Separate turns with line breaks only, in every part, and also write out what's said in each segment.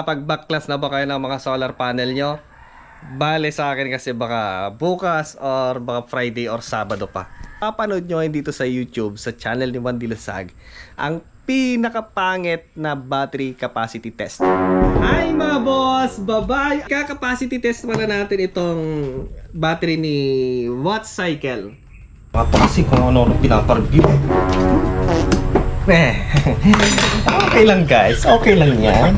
Kapag backlash na ba kayo ng mga solar panel nyo? Bale sa akin kasi baka bukas or baka Friday or Sabado pa. Papanood nyo ngayon dito sa YouTube, sa channel ni Juan Dilusag, ang pinakapangit na battery capacity test. Hi mga boss! Bye-bye! Ka-capacity test pala natin itong battery ni Watt Cycle. Kasi kung ano pinapareview. Okay lang guys, okay lang yan.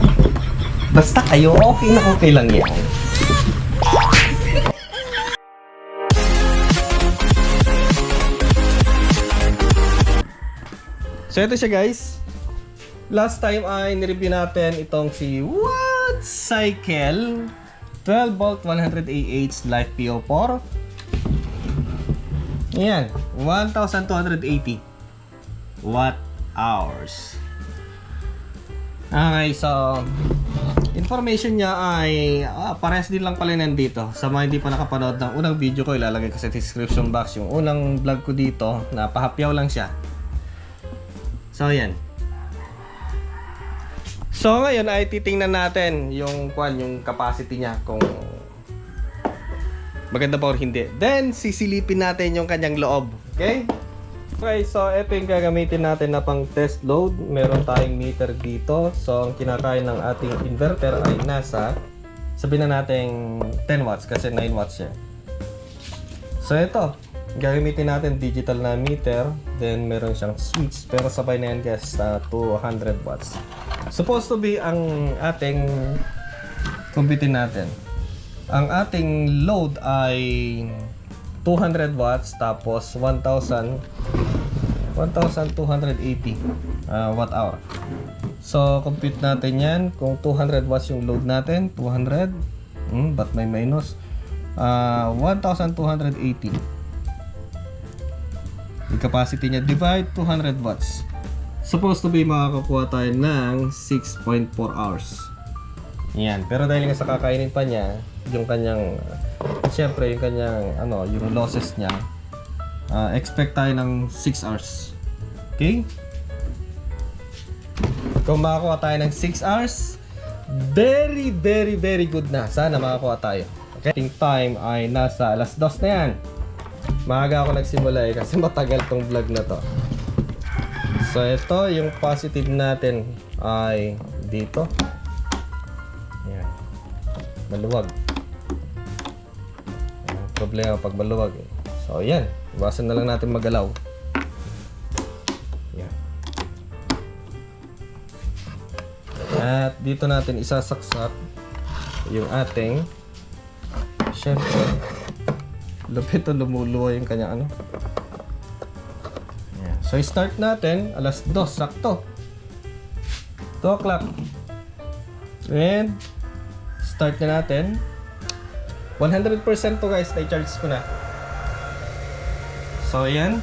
Basta kayo, okay lang yan. So ito siya guys. Last time ay nireview natin itong si Watt Cycle 12 volt 100 Ah Life PO4. Ayan, 1,280 watt hours. Okay, so information niya ay parehas din lang pala nandito. Sa mga hindi pa nakapanood ng unang video ko, ilalagay ko sa description box yung unang vlog ko dito. Napahapyaw lang siya. So ayan. So ngayon ay titingnan natin yung capacity niya kung maganda ba or hindi. Then sisilipin natin yung kanyang loob. Okay? Okay, so ito yung gagamitin natin na pang test load. Meron tayong meter dito. So ang kinakain ng ating inverter ay nasa, sabihin na natin 10 watts kasi 9 watts siya. So ito, gagamitin natin digital na meter. Then meron siyang switch, pero sabay na yan guys, 200 watts. Supposed to be ang ating kumpitin natin. Ang ating load ay 200 watts tapos 1,280 watt hour. So compute natin yan. Kung 200 watts yung load natin, 200 but may minus, 1,280 yung capacity niya, divide 200 watts. Supposed to be makakakuha tayo ng 6.4 hours. Yan, pero dahil nga sa kakainin pa niya yung kanyang siyempre yung kanyang yung losses niya, expect tayo ng 6 hours. Okay? Kung makakuha tayo ng 6 hours, very good na. Sana makakuha tayo. Okay? Ating time ay nasa alas 2 na yan. Maaga ako nagsimula kasi matagal tong vlog na to. So ito yung positive natin ay dito. Yan. Maluwag. Problema pag maluwag eh. So yan, iwasan na lang natin magalaw. Yan. At dito natin isasaksak yung ating, syempre lupit o lumuluwa yung kanya yan. So start natin alas 2 sakto, 2 o'clock, and start na natin. 100% to guys, na-charge ko na. So ayan.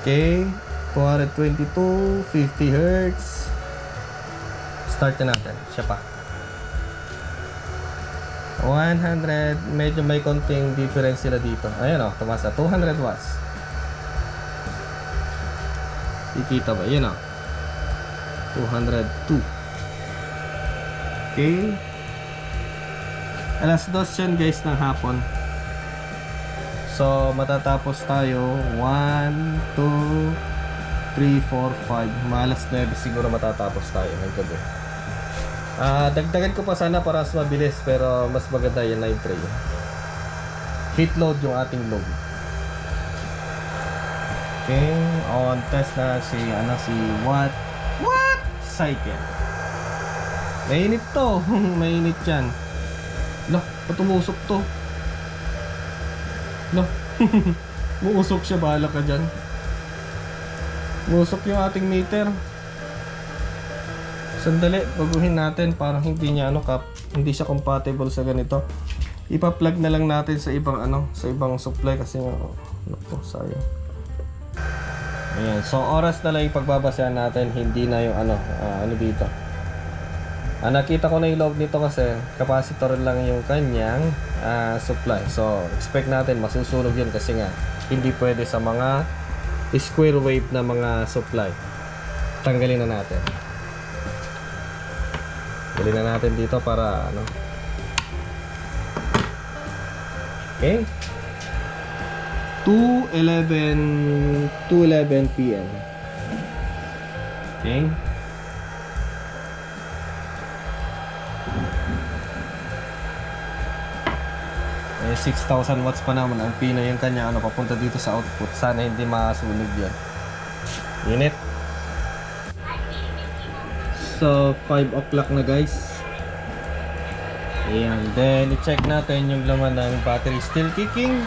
Okay, 222, 50 Hz. Start na natin, siya pa 100, medyo may konting difference sila dito. Ayan tumasa 200 watts. Ikita ba? Ayan 202. Okay, alas 2 yan guys ng hapon. So matatapos tayo 1, 2, 3, 4, 5 malas 9 siguro matatapos tayo ng gabi. Dagdagan ko pa sana para mas mabilis, pero mas maganda yan na yung tray. Heat load yung ating load. Okay, on test na si Watt Cycle. Mainit to. Mainit yan. Loh, patumusok to. Loh, muusok siya, bahala ka dyan. Muusok yung ating meter. Sandali, baguhin natin para hindi niya hindi siya compatible sa ganito. Ipa-plug na lang natin sa ibang sa ibang supply kasi sayang. Ayan, so oras na lang yung pagbabasehan natin, hindi na yung dito. Nakita ko na yung loob nito kasi capacitor lang yung kanyang supply. So expect natin masusunog yun kasi nga hindi pwede sa mga square wave na mga supply. Tanggalin na natin. Huli na natin dito para ano. Okay. 2:11 PM. Okay. Eh, 6,000 watts pa naman ang pino yung kanya ano papunta dito sa output. Sana hindi masunog yan. Unit. So 5 o'clock na guys. Ayan. Then i-check natin yung laman ng battery, still kicking.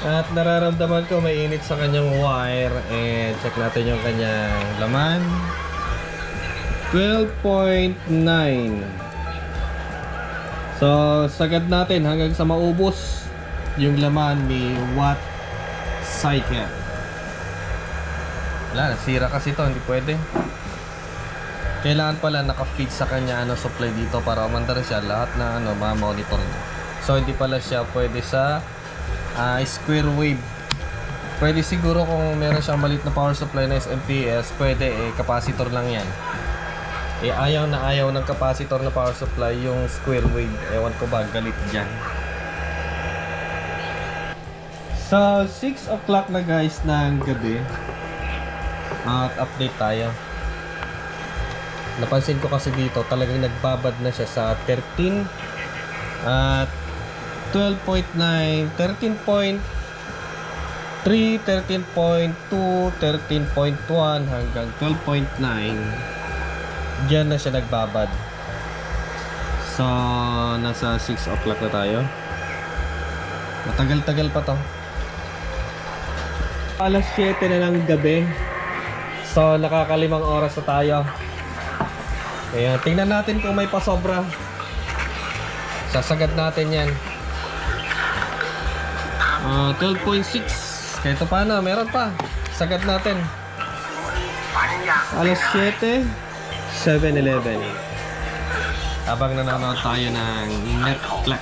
At nararamdaman ko may init sa kanyang wire. And check natin yung kanyang laman. 12.9. So sagad natin hanggang sa maubos yung laman ni watt cycle. Wala, nasira kasi to, hindi pwede. Kailangan pala naka-feed sa kanya ano supply dito para umandar siya lahat na ano ma-monitor niya. So hindi pala siya pwede sa square wave. Pwede siguro kung meron siyang maliit na power supply na SMPS, pwede capacitor lang yan. Ayaw na ayaw ng capacitor na power supply yung square wave. Ewan ko ba, galit dyan. So 6 o'clock na guys ng gabi. At update tayo. Napansin ko kasi dito talagang nagbabad na siya sa 13 at 12.9, 13.3, 13.2, 13.1 hanggang 12.9. Diyan na siya nagbabad. So nasa 6 o'clock na tayo. Matagal-tagal pa to. Alas 7 na ng gabi. So nakakalimang oras na tayo. Ayan, tingnan natin kung may pasobra. Sasagad natin yan. 12.6. Kahit paano, meron pa. Sagad natin. Alas 7, 7-Eleven. Habang nanonood tayo ng Netflix.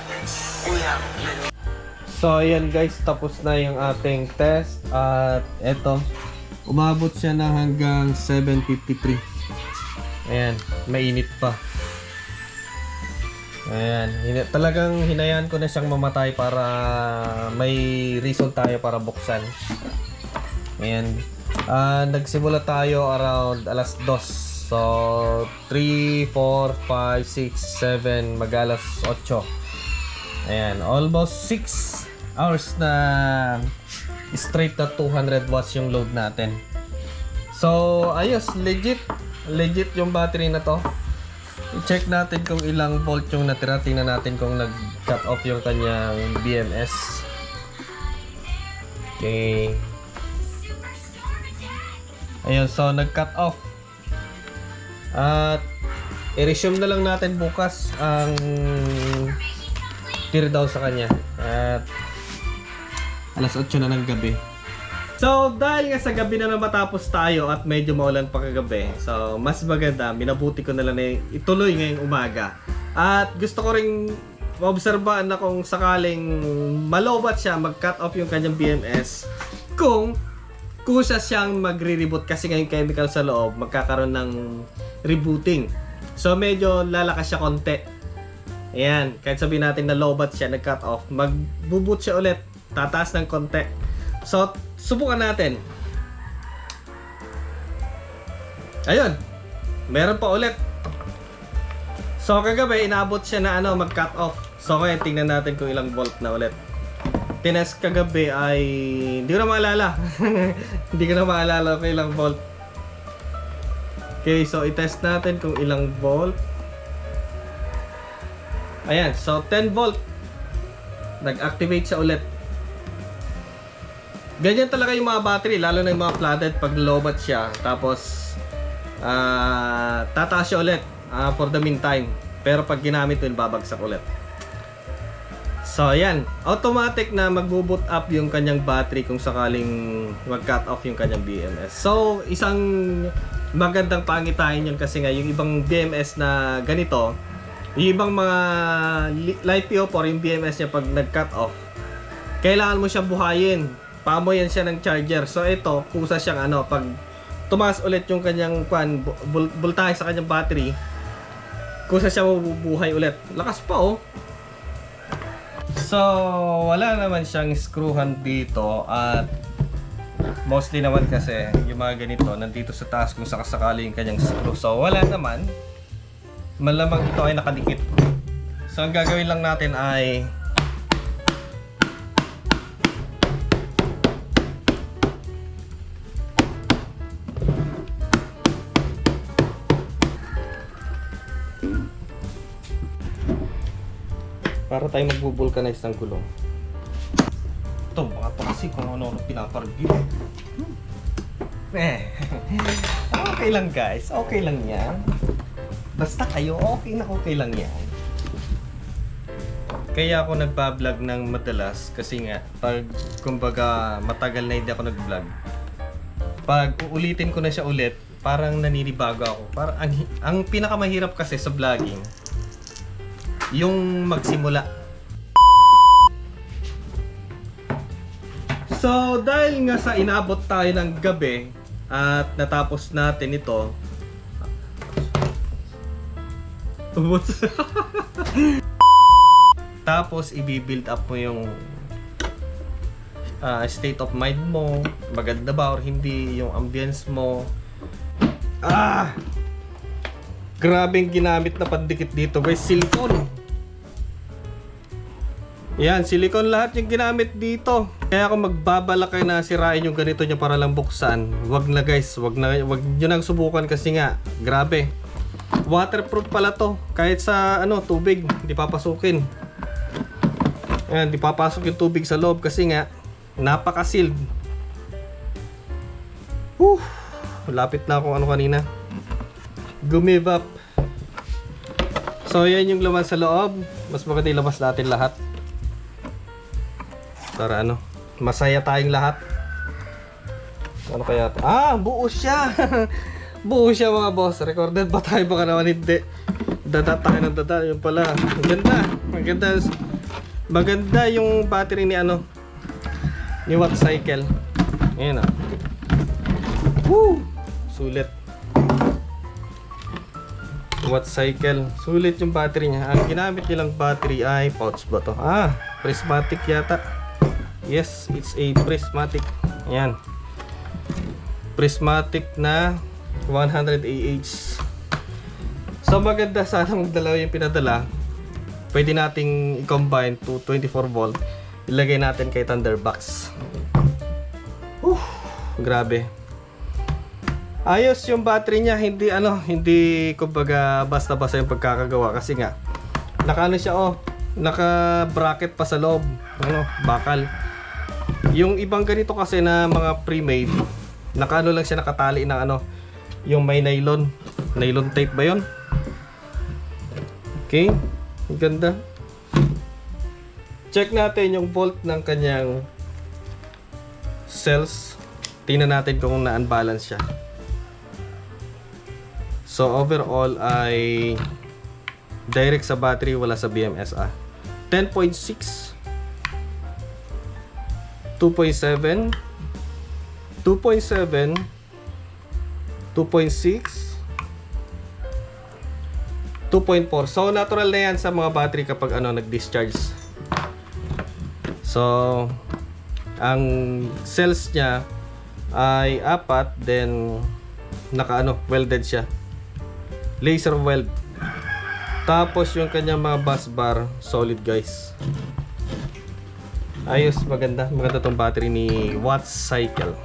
So ayan guys, tapos na yung ating test. At eto, umabot siya na hanggang 7:53. Ayan, mainit pa. Ayan, talagang hinayaan ko na siyang mamatay para may reason tayo para buksan. Ayan, nagsimula tayo around alas 2. So, 3, 4, 5, 6, 7, mag-alas 8. Ayan, almost 6 hours na straight na 200 watts yung load natin. So, ayos, legit yung battery na to. I-check natin kung ilang volt yung natira. Tingnan natin kung nag-cut off yung kanyang BMS. Okay. Ayun, so nag-cut off. At i-resume na lang natin bukas ang tear down sa kanya. At alas 8 na ng gabi. So, dahil nga sa gabi na matapos tayo at medyo maulan pa kagabi, so mas maganda, minabuti ko na lang na ituloy ngayong umaga. At gusto ko ring maobserbaan na kung sakaling malobat siya, mag-cut off yung kanyang BMS, kung kusa siyang magre-reboot kasi ngayong chemical sa loob, magkakaroon ng rebooting. So, medyo lalakas siya konti. Ayan, kahit sabihin natin na lobat siya, nag-cut off, mag-boot siya ulit, tataas ng konti. So, subukan natin. Ayun. Meron pa ulit. So, kagabi, inabot siya na mag-cut off. So, kaya tingnan natin kung ilang volt na ulit. Tinest kagabi ay hindi ko na maalala. Hindi ko na maalala kung ilang volt. Okay, so i-test natin kung ilang volt. Ayan, so 10 volt. Nag-activate siya ulit. Ganyan talaga yung mga battery, lalo na yung mga flooded pag lobat siya. Tapos tataas siya ulit for the meantime. Pero pag ginamit yun, babagsak ulit. So ayan, automatic na magbo-boot up yung kanyang battery kung sakaling mag-cut off yung kanyang BMS. So isang magandang pangitain yun kasi nga yung ibang BMS na ganito, yung ibang mga light PO4 yung BMS niya pag nag-cut off, kailangan mo siyang buhayin. Pamoyan siya ng charger. So ito, kusa siyang pag tumaas ulit yung kanyang voltahe sa kanyang battery, Kung saan siya mabubuhay ulit. Lakas pa oh. So, wala naman siyang screwhan dito at mostly naman kasi yung mga ganito nandito sa taas kung sakasakali yung kanyang screw. So, wala naman. Malamang ito ay nakadikit. So, ang gagawin lang natin ay para tayo magbu-vulcanize ng gulong. Ito, mga pa kasi kung ano pinapargil. Okay lang guys, okay lang yan. Basta kayo, okay lang yan. Kaya ako nagpa-vlog ng madalas kasi nga, pag kumbaga matagal na hindi ako nag-vlog, pag uulitin ko na siya ulit, parang naninibago ako. Parang ang pinakamahirap kasi sa vlogging, yung magsimula. So, dahil nga sa inabot tayo ng gabi at natapos natin ito. Tapos, i-build up mo yung state of mind mo. Maganda ba or hindi yung ambience mo. Grabeng ginamit na pandikit dito guys, silicone. Yan, silicone lahat yung ginamit dito. Kaya kung magbabala kayo na sirain yung ganito nyo para lang buksan, wag na guys, wag nyo nang subukan kasi nga, grabe. Waterproof pala to, kahit sa tubig, di papasukin. Ayan, di papasok yung tubig sa loob kasi nga, napaka-sealed. Lapit na akong kanina. Gumive up. So, yan yung laman sa loob. Mas maganda ilabas natin lahat. Para masaya tayong lahat. Ano kaya ito? Buo siya! Buo siya mga boss. Recorded ba tayo? Baka naman hindi. Dada tayo ng dada. Yun pala. Maganda. Maganda yung battery ni ni Watt Cycle. Ayan Woo! Sulit. Watt Cycle. Sulit yung battery niya. Ang ginamit nilang battery ay pouch ba to? Prismatic yata. Yes, it's a prismatic. Ayan. Prismatic na 100 Ah. So maganda sana magdalawa yung pinadala. Pwede nating i-combine to 24 volt. Ilagay natin kay Thunderbox. Grabe. Ayos yung battery niya, hindi kumbaga basta-basta yung pagkakagawa kasi nga siya naka-bracket pa sa loob, bakal. Yung ibang ganito kasi na mga pre-made, lang siya nakatali ng yung may nylon tape ba 'yon? Okay, ganda. Check natin yung volt ng kanyang cells. Tingnan natin kung na-unbalance siya. So overall ay direct sa battery, wala sa BMS 10.6, 2.7, 2.7, 2.6, 2.4. So natural na yan sa mga battery kapag nag-discharge. So ang cells niya ay 4, then welded siya. Laser weld. Tapos yung kanyang mga bus bar solid guys. Ayos, maganda tong battery ni Watt Cycle.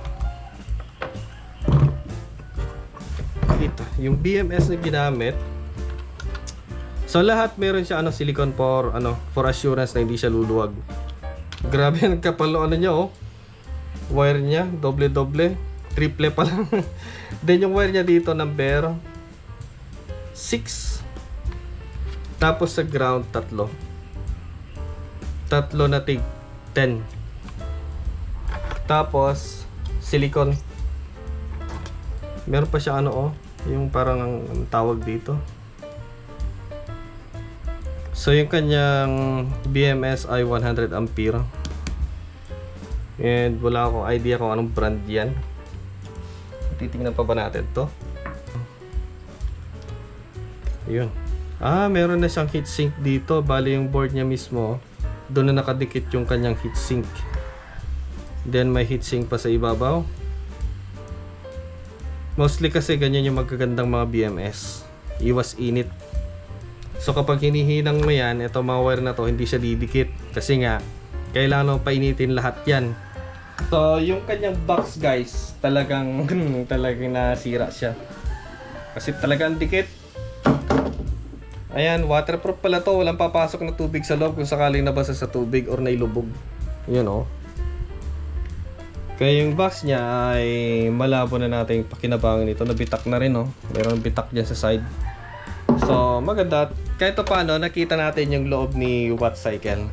Ito, yung BMS na ginamit. So lahat meron siya silicone for assurance na hindi siya luluwag. Grabe ang kapal ng niya wire niya, doble, triple pa lang. Then yung wire niya dito number 6. Tapos sa ground tatlo na tig 10. Tapos silicone. Meron pa siya yung parang ang tawag dito. So yung kanyang BMS ay 100 ampere. And wala akong idea kung anong brand yan. Titingnan pa ba natin to? Yun. Meron na siyang heatsink dito. Bali yung board niya mismo, doon na nakadikit yung kanyang heatsink. Then may heatsink pa sa ibabaw. Mostly kasi ganyan yung magagandang mga BMS. Iwas init. So kapag hinihinang mo yan, ito mga wire na to, hindi siya didikit. Kasi nga, kailangan mo painitin lahat yan. So yung kanyang box guys, talagang nasira siya. Kasi talagang dikit. Ayan, waterproof pala to. Walang papasok na tubig sa loob kung sakaling nabasa sa tubig or nailubog. Yun o. Kaya yung box niya ay malabo na natin pakinabangan ito. Nabitak na rin o. Meron bitak dyan sa side. So maganda. Kahit paano nakita natin yung loob ni Wattcycle.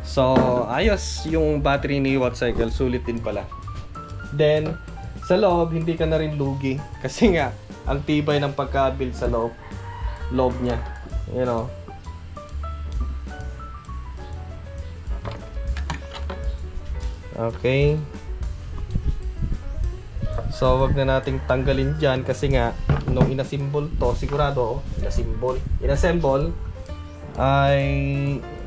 So ayos yung battery ni Wattcycle. Sulit din pala. Then sa loob hindi ka na rin lugi. Kasi nga ang tibay ng pagka-build sa loob niya, you know. Okay. So wag na nating tanggalin dyan kasi nga nung inassemble to, sigurado inassemble ay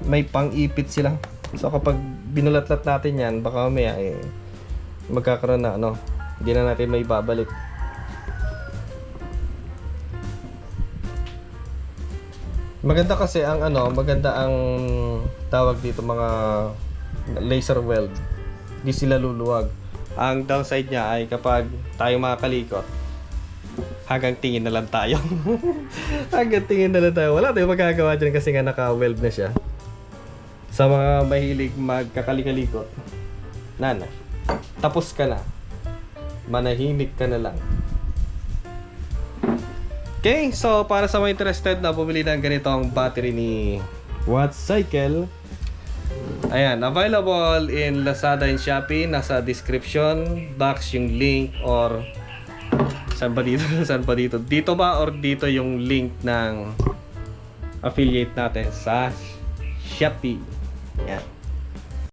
may pang-ipit sila. So kapag binulatlat natin yan, baka mamaya magkakaroon na hindi na natin may babalik. Maganda kasi ang maganda ang tawag dito mga laser weld. Di sila luluwag. Ang downside niya ay kapag tayo makakalikot, hanggang tingin na lang tayo. Hanggang tingin na lang tayo. Wala tayong magagawa dyan kasi nga naka-weld na siya. Sa mga mahilig magkakalikalikot, tapos ka na. Manahimik ka na lang. Okay, so para sa mga interested na bumili ng ganitong battery ni Wattcycle, ayan, available in Lazada and Shopee. Nasa description box yung link, or saan ba dito? Saan ba dito? Dito ba or dito yung link ng affiliate natin sa Shopee. Ayan.